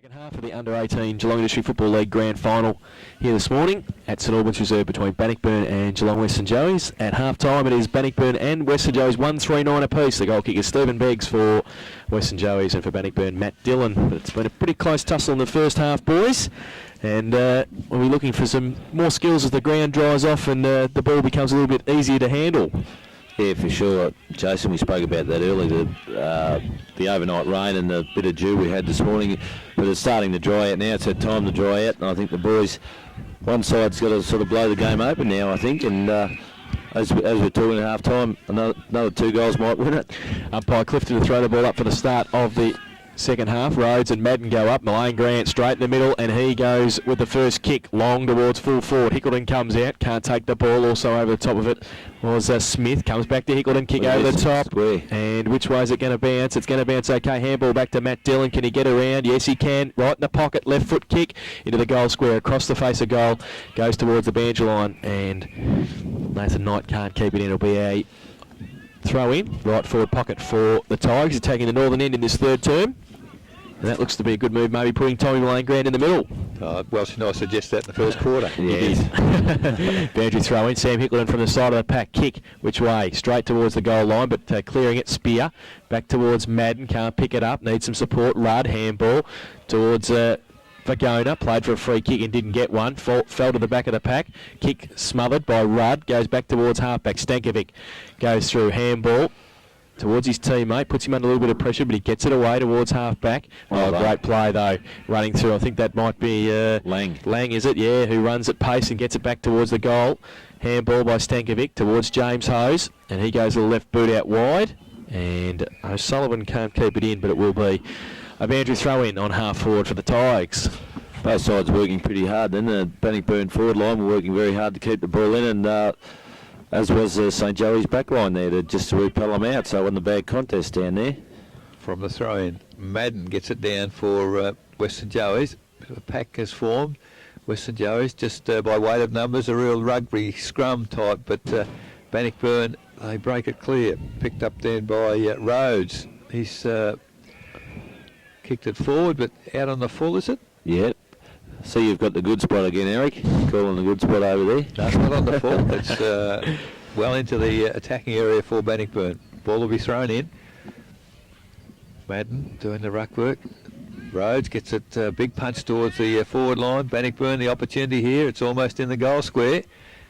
Second half of the Under-18 Geelong Industry Football League Grand Final here this morning at St Albans Reserve between Bannockburn and Geelong Western Joeys. At half-time it is Bannockburn and Western Joeys 1-3-9 apiece. The goal kicker Stephen Beggs for Western Joeys, and for Bannockburn Matt Dillon. But it's been a pretty close tussle in the first half, boys. And we'll be looking for some more skills as the ground dries off and the ball becomes a little bit easier to handle. Yeah, for sure. Jason, we spoke about that earlier, the overnight rain and the bit of dew we had this morning, but it's starting to dry out now. It's had time to dry out, and I think the boys, one side's got to sort of blow the game open now, I think, and as we're talking at half-time, another 2 goals might win it. Umpire Clifton to throw the ball up for the start of the second half. Rhodes and Madden go up. Mullane Grant straight in the middle, and he goes with the first kick long towards full forward. Hickleton comes out, can't take the ball. Also over the top of it was Smith. Comes back to Hickleton, kick over the top. Square. And which way is it going to bounce? It's going to bounce okay. Handball back to Matt Dillon. Can he get around? Yes, he can. Right in the pocket, left foot kick into the goal square, across the face of goal, goes towards the boundary line, and Nathan Knight can't keep it in. It'll be a throw in, right forward pocket for the Tigers. He's taking the northern end in this third term. And that looks to be a good move, maybe putting Tommy Mullane Grant in the middle. Well, I suggest that in the first quarter. Yes. Boundary throw in. Sam Hickleton from the side of the pack. Kick, which way? Straight towards the goal line, but clearing it. Spear. Back towards Madden. Can't pick it up. Needs some support. Rudd. Handball towards Vagona. Played for a free kick and didn't get one. Fell to the back of the pack. Kick smothered by Rudd. Goes back towards halfback. Stankovic goes through. Handball towards his teammate, puts him under a little bit of pressure, but he gets it away towards half-back. Great play, though, running through. I think that might be Lang, is it? Yeah, who runs at pace and gets it back towards the goal. Handball by Stankovic towards James Hose, and he goes to the left boot out wide. And O'Sullivan can't keep it in, but it will be a boundary throw-in on half-forward for the Tigers. Both sides working pretty hard then. The Bannockburn forward line were working very hard to keep the ball in, and as was St Joey's back line there just to repel them out, so it wasn't a bad contest down there. From the throw-in, Madden gets it down for Western Joeys. The pack has formed. Western Joeys, just by weight of numbers, a real rugby scrum type, but Bannockburn, they break it clear. Picked up then by Rhodes. He's kicked it forward, but out on the full, is it? Yeah. So you've got the good spot again, Eric. Calling the good spot over there. No, it's not on the full. It's well into the attacking area for Bannockburn. Ball will be thrown in. Madden doing the ruck work. Rhodes gets it, big punch towards the forward line. Bannockburn, the opportunity here. It's almost in the goal square.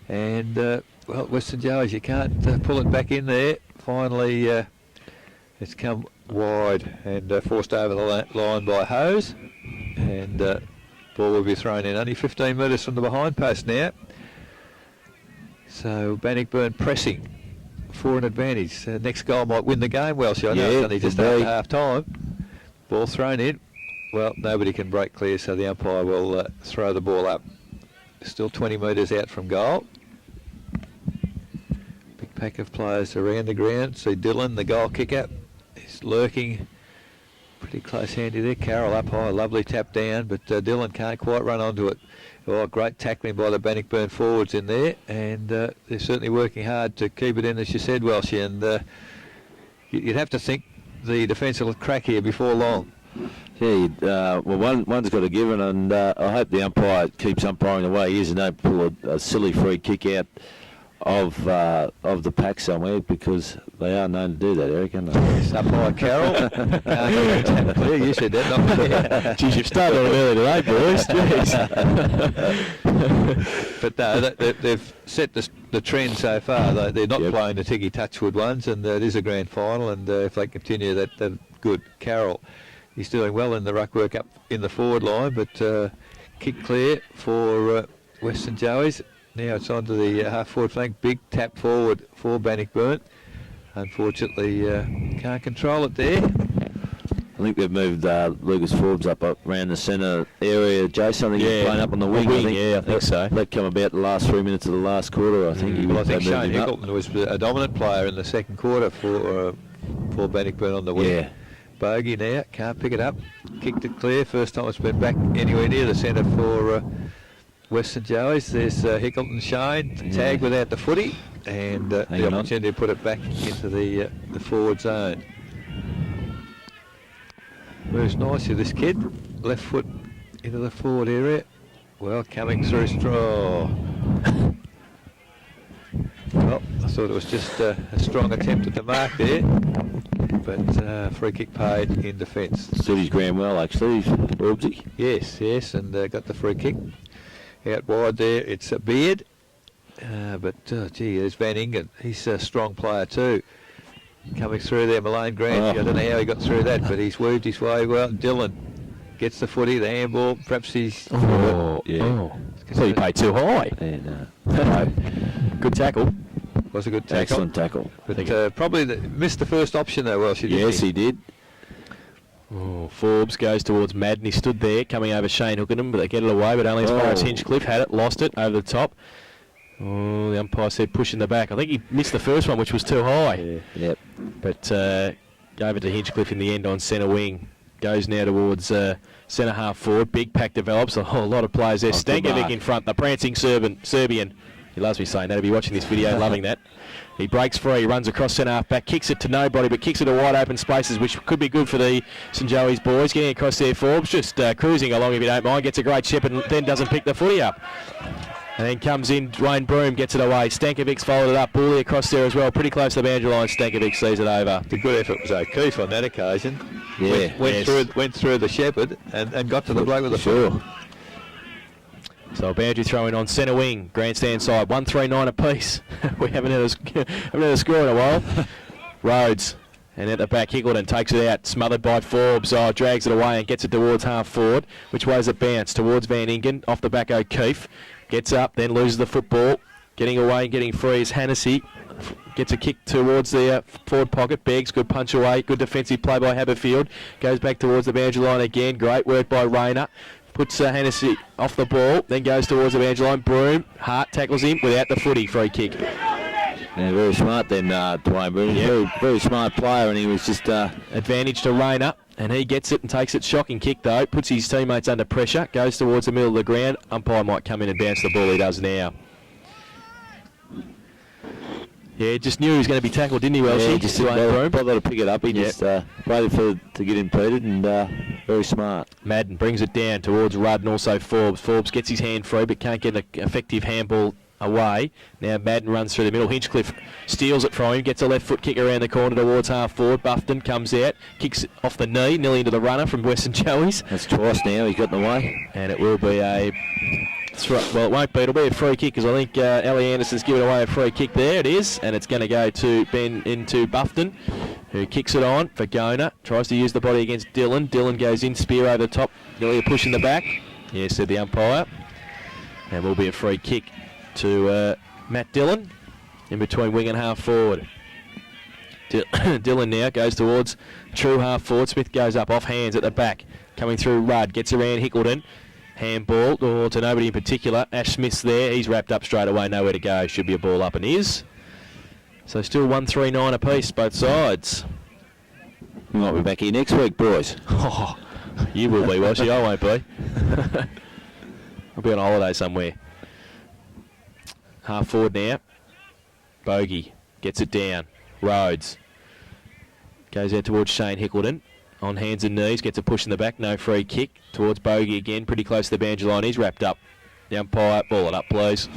And, well, Western Joeys, you can't pull it back in there. Finally, it's come wide and forced over the line by Hose. And ball will be thrown in. Only 15 metres from the behind post now. So Bannockburn pressing for an advantage. Next goal might win the game. Well, I know it's only just after half time. Ball thrown in. Well, nobody can break clear, so the umpire will throw the ball up. Still 20 metres out from goal. Big pack of players around the ground. See Dillon, the goal kicker, is lurking. Pretty close handy there. Carroll up high, lovely tap down, but Dillon can't quite run onto it. Oh, great tackling by the Bannockburn forwards in there, and they're certainly working hard to keep it in, as you said, Welshie, and you'd have to think the defence will crack here before long. Yeah, well, one's got a given, and I hope the umpire keeps umpiring the way he is and don't pull a silly free kick out of the pack somewhere, because they are known to do that, Eric, aren't they? It's up by Carroll. Clear, you said that, not me. Geez, you've started on it early today, boys. But no, they've set the trend so far. They're not playing the Tiggy Touchwood ones, and it is a grand final, and if they continue that good. Carroll, he's doing well in the ruck work up in the forward line, but kick clear for Western Joeys. Now it's onto the half-forward flank. Big tap forward for Bannockburn. Unfortunately, can't control it there. I think they've moved Lucas Forbes up around the centre area. Jason, I think he's playing up on the wing. I think so. That come about the last 3 minutes of the last quarter, I think. Well, I think Shane Hickleton was a dominant player in the second quarter for Bannockburn on the wing. Yeah. Bogey now, can't pick it up. Kicked it clear. First time it's been back anywhere near the centre for Western Joeys. There's Hickleton Shane, tag without the footy, and the opportunity to put it back into the forward zone. Moves nicely, this kid. left foot into the forward area. Well, coming through strong. Well, I thought it was just a strong attempt at the mark there, but free kick paid in defence. Stood his ground well, actually, Orbsy. Yes, and got the free kick. Out wide there, it's a Beard. Gee, there's Van Ingen. He's a strong player too. Coming through there, Malone Grant. I don't know how he got through that, but he's weaved his way well. Dylan gets the footy, the handball. Perhaps he's... So you paid too high. Yeah, Good tackle. Was a good tackle. excellent tackle. But probably missed the first option though, Welsh. Yes, he did. Forbes goes towards Madden. He stood there, coming over Shane Hookenham, but they get it away, but only as far as Hinchcliffe had it, lost it over the top. The umpire said push in the back. I think he missed the first one, which was too high. Yeah, yep. But gave it to Hinchcliffe in the end on centre wing. Goes now towards centre half forward. Big pack develops. A whole lot of players there. Stankovic in front, the prancing Serbian. He loves me saying that. He'll be watching this video, loving that. He breaks free, runs across centre half back, kicks it to nobody, but kicks it to wide open spaces, which could be good for the St Joey's boys. Getting across there, Forbes, just cruising along if you don't mind. Gets a great chip and then doesn't pick the footy up. And then comes in, Dwayne Broom gets it away. Stankovic's followed it up. Bully across there as well. Pretty close to the boundary line. Stankovic sees it over. The good effort was O'Keefe on that occasion. Yeah. Went through the shepherd and got to the bloke with the sure. So a boundary throw in on centre wing, grandstand side, 139 apiece. We haven't had a score in a while. Rhodes, and at the back, Hickleton takes it out, smothered by Forbes. Drags it away and gets it towards half forward. Which way does it bounce? Towards Van Ingen, off the back O'Keefe. Gets up, then loses the football. Getting away and getting free is Hannessy. Gets a kick towards the forward pocket. Beggs, good punch away. Good defensive play by Haberfield. Goes back towards the boundary line again. Great work by Rayner. Puts Hennessy off the ball, then goes towards the boundary line. Broom, Hart tackles him without the footy. Free kick. Yeah, very smart then, Dwayne Broom. Yep. Very smart player, and he was just... Advantage to Rayner, and he gets it and takes it. Shocking kick, though. Puts his teammates under pressure. Goes towards the middle of the ground. Umpire might come in and bounce the ball. He does now. Yeah, just knew he was going to be tackled, didn't he, Welshie? Yeah, just didn't bother to pick it up. He just waited to get impeded, and very smart. Madden brings it down towards Rudd and also Forbes. Forbes gets his hand free but can't get an effective handball away. Now Madden runs through the middle. Hinchcliffe steals it from him, gets a left foot kick around the corner towards half forward. Buffton comes out, kicks off the knee, nearly into the runner from Western Joey's. That's twice now he's got in the way. And it will be a... Well, it won't be. It'll be a free kick because I think Ellie Anderson's given away a free kick there. It is, and it's going to go to Ben into Buffton, who kicks it on for Gona. Tries to use the body against Dylan. Dylan goes in, spear over the top. Nearly a push in the back. Yeah, said the umpire. And will be a free kick to Matt Dillon in between wing and half forward. Dylan now goes towards true half forward. Smith goes up off hands at the back. Coming through Rudd. Gets around Hickleton. Handball to nobody in particular. Ash Smith's there. He's wrapped up straight away. Nowhere to go. Should be a ball up and is. So still 139 apiece, both sides. We might be back here next week, boys. Oh, you will be, Washie. I won't be. I'll be on holiday somewhere. Half forward now. Bogey gets it down. Rhodes goes out towards Shane Hickleton. On hands and knees, gets a push in the back, no free kick. Towards Bogey again, pretty close to the boundary line. He's wrapped up. The umpire, ball it up, please.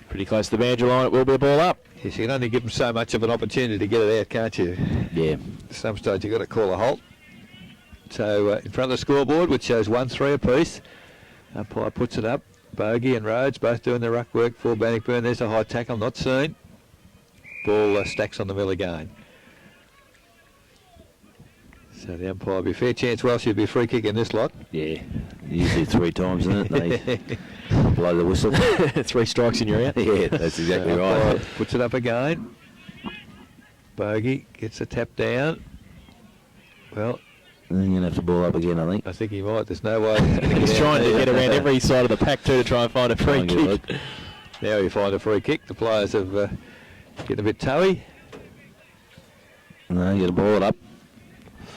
Pretty close to the boundary line, it will be a ball up. Yes, you can only give them so much of an opportunity to get it out, can't you? Yeah. At some stage you've got to call a halt. So in front of the scoreboard, which shows 1-3 apiece, umpire puts it up. Bogey and Rhodes both doing the ruck work for Bannockburn. There's a high tackle, not seen. Ball stacks on the mill again. So the umpire will be a fair chance. Welsh should be a free kick in this lot. Yeah, usually 3 times, isn't it? They blow the whistle. 3 strikes and you're out. Yeah, that's exactly right. Puts it up again. Bogey gets a tap down. Well, then you're going to have to ball up again, I think. I think he might. There's no way. He's trying to get around every side of the pack too to try and find a free kick. Now you find a free kick. The players have getting a bit toey. No, you got to ball it up.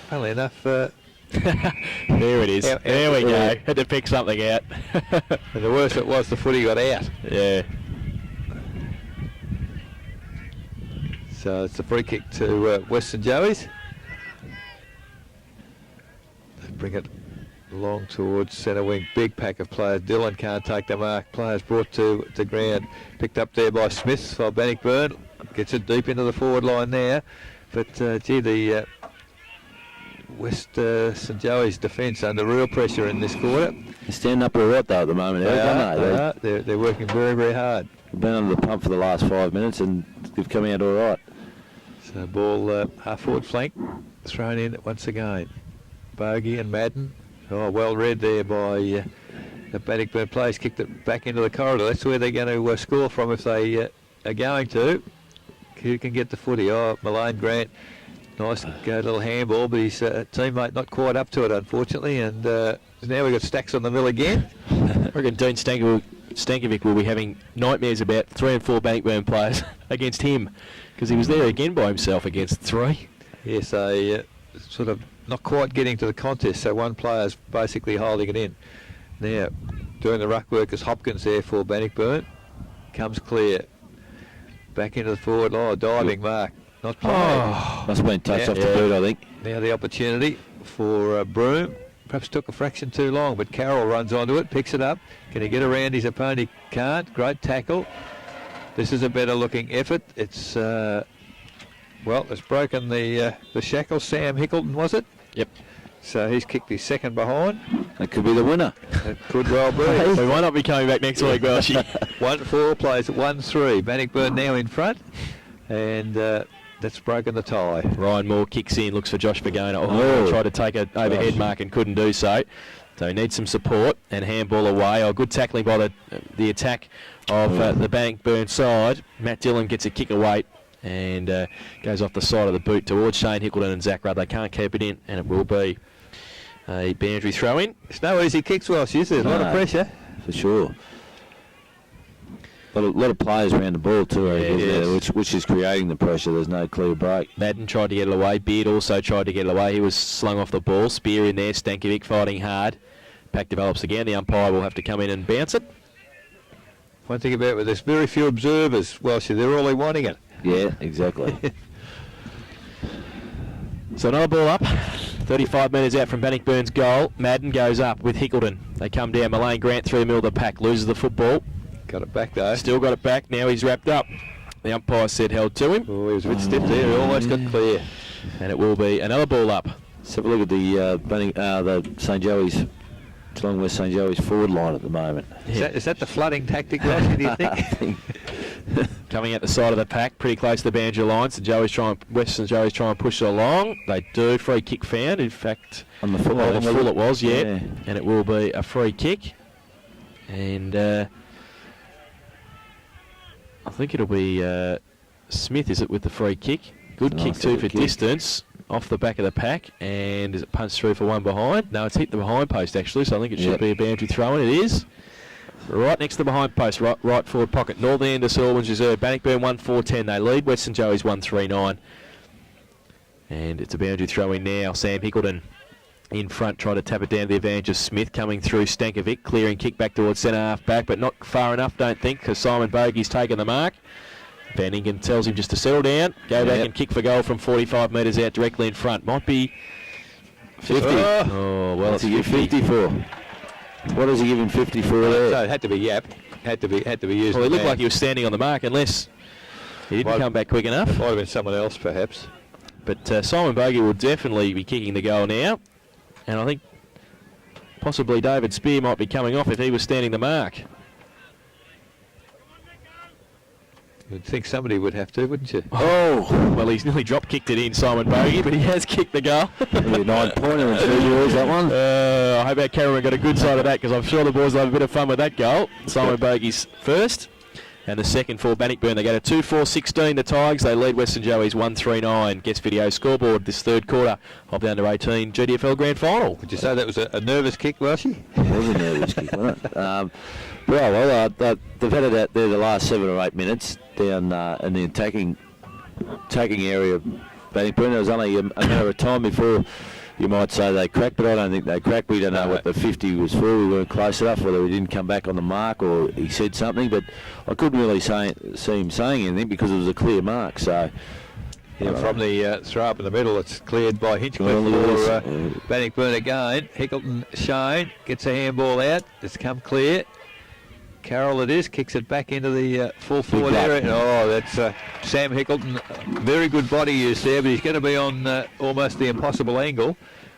Funnily enough, there it is. There we go. Had to pick something out. And the worst it was, the footy got out. Yeah. So it's a free kick to Western Joey's. They bring it Long towards centre wing. Big pack of players. Dillon can't take the mark. Players brought to ground. Picked up there by Smith for Bannockburn. Gets it deep into the forward line there. But, the West St Joey's defence under real pressure in this quarter. They're standing up all right, though, at the moment, aren't they? They're working very, very hard. They've been under the pump for the last 5 minutes and they've come out all right. So ball half-forward flank thrown in once again. Bogey and Madden. Oh, well read there by the Bannockburn players. Kicked it back into the corridor. That's where they're going to score from if they are going to. Who can get the footy? Oh, Malane Grant. Nice little handball, but his teammate not quite up to it, unfortunately. And now we've got Stacks on the mill again. I reckon Dean Stankovic will be having nightmares about 3 and 4 Bannockburn players against him, because he was there again by himself against 3. Yes, sort of not quite getting to the contest, so one player's basically holding it in. Now, doing the ruck work is Hopkins there for Bannockburn. Comes clear. Back into the forward line, diving mark. Not played. Oh, must have been touched off the boot, I think. Now the opportunity for Broome. Perhaps took a fraction too long, but Carroll runs onto it, picks it up. Can he get around his opponent? He can't. Great tackle. This is a better looking effort. It's, it's broken the shackle. Sam Hickleton, was it? Yep. So he's kicked his second behind. That could be the winner. It could well be. We might not be coming back next week, Welshie. 1-4 plays at 1-3. Bannockburn now in front. And that's broken the tie. Ryan Moore kicks in, looks for Josh Pagona. Tried to take an overhead mark and couldn't do so. So he needs some support and handball away. Good tackling by the attack of the Bannockburn side. Matt Dillon gets a kick away and goes off the side of the boot towards Shane Hickleton and Zach Rudd. They can't keep it in, and it will be a boundary throw in. It's no easy kicks, Welsh, is there? A lot of pressure. For sure. A lot of players around the ball too, which is creating the pressure. There's no clear break. Madden tried to get it away. Beard also tried to get it away. He was slung off the ball. Spear in there. Stankovic fighting hard. Pack develops again. The umpire will have to come in and bounce it. One thing about it, there's very few observers. Well, they're really wanting it. Yeah, exactly. So another ball up. 35 metres out from Bannockburn's goal. Madden goes up with Hickleton. They come down. Malane Grant through the middle of the pack. Loses the football. Got it back though. Still got it back. Now he's wrapped up. The umpire said held to him. Oh, he was a bit stiff there. He almost got clear. And it will be another ball up. Let's have a look at the St Joey's, Geelong West St Joey's forward line at the moment. Yeah. Is that the flooding tactic, Ross, do you think? Coming out the side of the pack, pretty close to the boundary line. St Joey's West St Joey's try and push it along. They do. Free kick found. In fact, on the full, it was, yeah. And it will be a free kick. And I think it'll be Smith, is it, with the free kick? Good kick too for distance off the back of the pack. And is it punched through for one behind? No, it's hit the behind post actually, so I think it should be a boundary throw in. It is. Right next to the behind post, right forward pocket. Northern end of Selwyn's Reserve. Bannockburn 1-4-10. They lead. West St Joey's 1-3-9. And it's a boundary throw in now. Sam Hickleton in front, trying to tap it down to the advantage of Smith, coming through Stankovic, clearing kick back towards centre half back, but not far enough, don't think, because Simon Bogey's taken the mark. Van Ingen tells him just to settle down, go back and kick for goal from 45 metres out directly in front. Might be 50. Oh, well, it's 50 for. What does he give him 50 for there? So it had to be Yap. Had to be used. Well, he looked like he was standing on the mark, unless he didn't come back quick enough. It might have been someone else, perhaps. But Simon Bogey will definitely be kicking the goal now. And I think possibly David Spear might be coming off if he was standing the mark. You'd think somebody would have to, wouldn't you? Oh, well, he's nearly drop-kicked it in, Simon Bogey, but he has kicked the goal. 9-pointer in 2 years, that one. I hope our cameraman got a good side of that, because I'm sure the boys will have a bit of fun with that goal. Simon Bogey's first. And the second for Bannockburn. They go to 2-4-16, the Tigers. They lead Western Joey's 1-3-9. Guest video scoreboard this third quarter of the under-18 GDFL Grand Final. Would you say that was a nervous kick, Welshie? It was a nervous kick, wasn't it? They've had it out there the last 7 or 8 minutes down in the attacking area of Bannockburn. There was only a matter of time before you might say they cracked, but I don't think they cracked. We don't know what the 50 was for. We weren't close enough, whether he didn't come back on the mark or he said something, but I couldn't really see him saying anything because it was a clear mark. So And from the throw up in the middle, it's cleared by Hinchcliffe for Bannockburn again. Hickleton Shane gets a handball out. It's come clear. Carroll it is, kicks it back into the full forward area. Oh, that's Sam Hickleton. Very good body use there, but he's going to be on almost the impossible angle.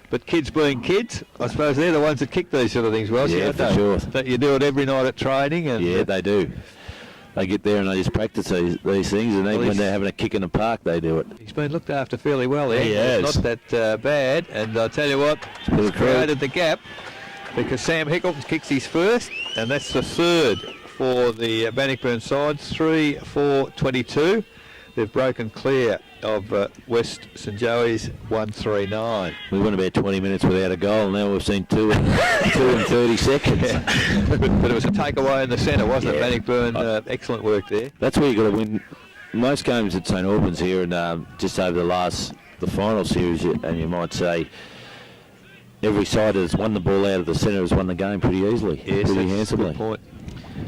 But kids being kids, I suppose they're the ones that kick these sort of things well. Yeah, for sure. That you do it every night at training. And yeah, they do. They get there and they just practice these things, and even when they're having a kick in the park, they do it. He's been looked after fairly well there. He has. Not that bad, and I'll tell you what, it's created the gap because Sam Hickleton kicks his first, and that's the third for the Bannockburn side. 3-4-22. They've broken clear of West St Joey's 139. We went about 20 minutes without a goal. Now we've seen two in 30 seconds. But it was a takeaway in the centre, wasn't it? Bannockburn, excellent work there. That's where you've got to win most games at St Albans here, and just over the final series, and you might say every side that's won the ball out of the centre has won the game pretty easily, pretty handsomely. A good point.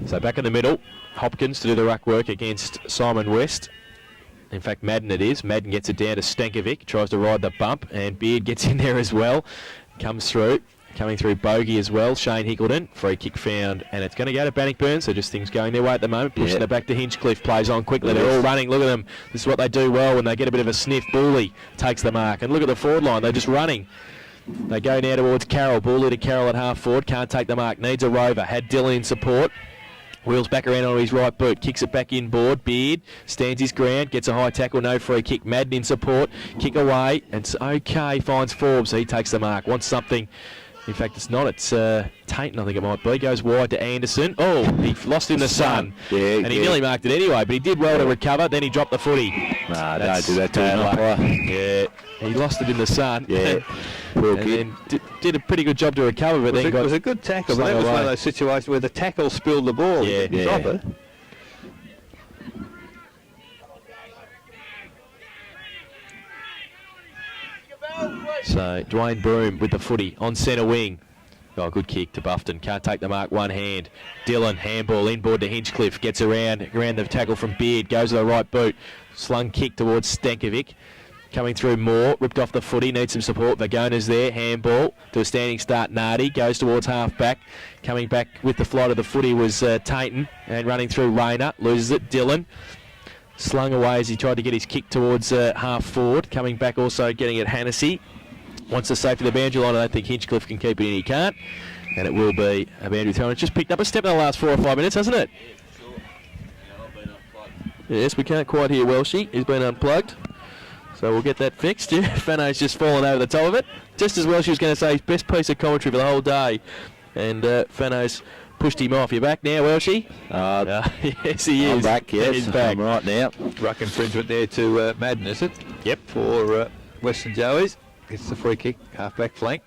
So back in the middle, Hopkins to do the ruck work against Simon West. In fact, Madden it is. Madden gets it down to Stankovic, tries to ride the bump, and Beard gets in there as well. Comes through. Coming through Bogey as well, Shane Hickleton. Free kick found, and it's going to go to Bannockburn, so just things going their way at the moment. Pushing it back to Hinchcliffe, plays on quickly. They're all running. Look at them. This is what they do well when they get a bit of a sniff. Booley takes the mark, and look at the forward line. They're just running. They go now towards Carroll. Booley to Carroll at half forward. Can't take the mark. Needs a rover. Had Dylan in support. Wheels back around on his right boot, kicks it back inboard. Beard stands his ground, gets a high tackle, no free kick. Madden in support, kick away, and it's okay, finds Forbes. He takes the mark, wants something. In fact, it's not, it's Tainton, I think it might be. Goes wide to Anderson. Oh, he lost in the sun. Yeah, and he nearly marked it anyway, but he did well to recover. Then he dropped the footy. Nah, don't do that to an umpire. Yeah, he lost it in the sun. Yeah, poor and kid. then did a pretty good job to recover, but then It was a good tackle, but that was one of those situations where the tackle spilled the ball. Yeah, he didn't drop it. So Dwayne Broom with the footy on centre wing. Oh, good kick to Buffton. Can't take the mark, one hand. Dylan, handball inboard to Hinchcliffe. Gets around the tackle from Beard. Goes to the right boot. Slung kick towards Stankovic. Coming through Moore. Ripped off the footy. Needs some support. Vagona's there. Handball to a standing start. Nardi goes towards half back. Coming back with the flight of the footy was Tainton. And running through Rayner. Loses it. Dylan. Slung away as he tried to get his kick towards half forward. Coming back also getting it Hannessy. Wants to save for the boundary line. I don't think Hinchcliffe can keep it in. He can't. And it will be a boundary throw. It's just picked up a step in the last 4 or 5 minutes, hasn't it? Yes, we can't quite hear Welshie. He's been unplugged. So we'll get that fixed. Fano's just fallen over the top of it. Just as Welshie was going to say his best piece of commentary for the whole day. And Fano's pushed him off. You're back now, Welshie? Yes, he is. I'm back, yes. He's back. I'm right now. Ruck infringement there to Madden, is it? Yep. For Western Joey's. Gets the free kick, half-back flank.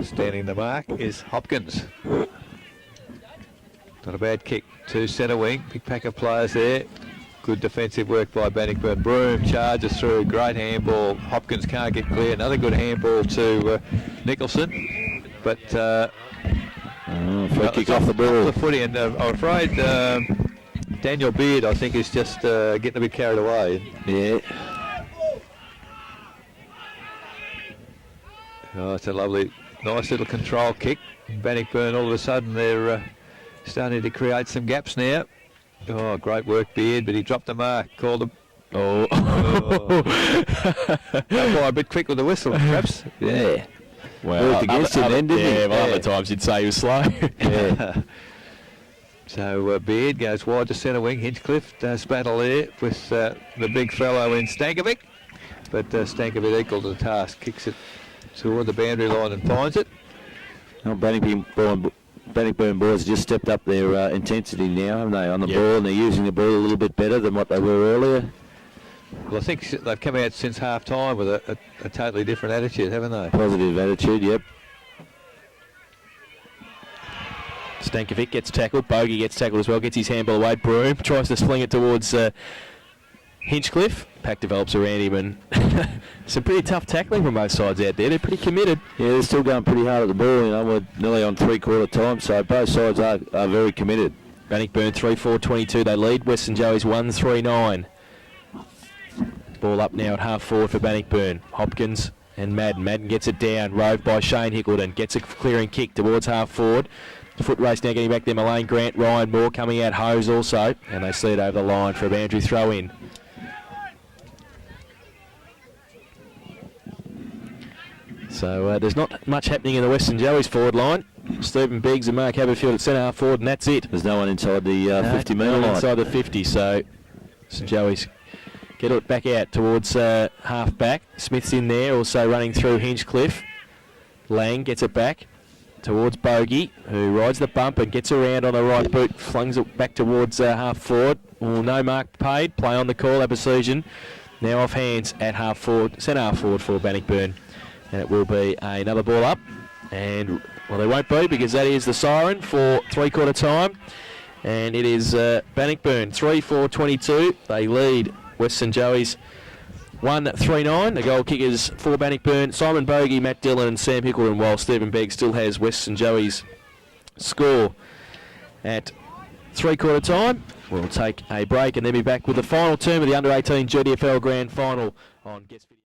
Standing the mark is Hopkins. Not a bad kick to centre wing. Big pack of players there. Good defensive work by Bannockburn. Broom charges through. Great handball. Hopkins can't get clear. Another good handball to Nicholson. But free kick off the ball. Off the footy, and I'm afraid Daniel Beard, I think, is just getting a bit carried away. Yeah. Oh, it's a lovely, nice little control kick. Bannockburn, all of a sudden, they're starting to create some gaps now. Oh, great work, Beard, but he dropped the mark. Called him. Oh. A bit quick with the whistle, perhaps. Yeah. Well, worked against him then, didn't he? Well, other times he'd say he was slow. Yeah. So Beard goes wide to centre wing. Hinchcliffe does battle there with the big fellow in Stankovic. But Stankovic equal to the task. Kicks it toward the boundary line and finds it. Well, Bannockburn boys just stepped up their intensity now, haven't they, on the ball, and they're using the ball a little bit better than what they were earlier. Well, I think they've come out since half-time with a totally different attitude, haven't they? Positive attitude, yep. Stankovic gets tackled. Bogey gets tackled as well. Gets his handball away. Broom tries to sling it towards Hinchcliffe. Pack develops around him, and some pretty tough tackling from both sides out there. They're pretty committed. Yeah, they're still going pretty hard at the ball. You know, we're nearly on three-quarter time, so both sides are very committed. Bannockburn 3-4-22. They lead. Western Joey's 1-3-9. Ball up now at half forward for Bannockburn. Hopkins and Madden. Madden gets it down, roved by Shane Hickleton. Gets a clearing kick towards half forward. Foot race now getting back there. Mullane Grant, Ryan Moore coming out. Hose also. And they see it over the line for a boundary throw in. So there's not much happening in the Western Joey's forward line. Stephen Biggs and Mark Haberfield at centre half forward, and that's it. There's no one inside the 50-metre line. Inside the 50, so St Joey's get it back out towards half back. Smith's in there, also running through Hinchcliffe. Lang gets it back towards Bogey, who rides the bump and gets around on the right boot, flings it back towards half forward. Well, no mark paid. Play on the call, Abersusian. Now off hands at half forward, centre half forward for Bannockburn. And it will be another ball up. And, well, there won't be because that is the siren for three-quarter time. And it is Bannockburn 3-4-22. They lead Western Joey's 1-3-9. The goal kickers for Bannockburn, Simon Bogey, Matt Dillon and Sam Hickleton, while Stephen Begg still has Western Joey's score at three-quarter time. We'll take a break and then be back with the final term of the Under-18 GDFL Grand Final on Guest Video.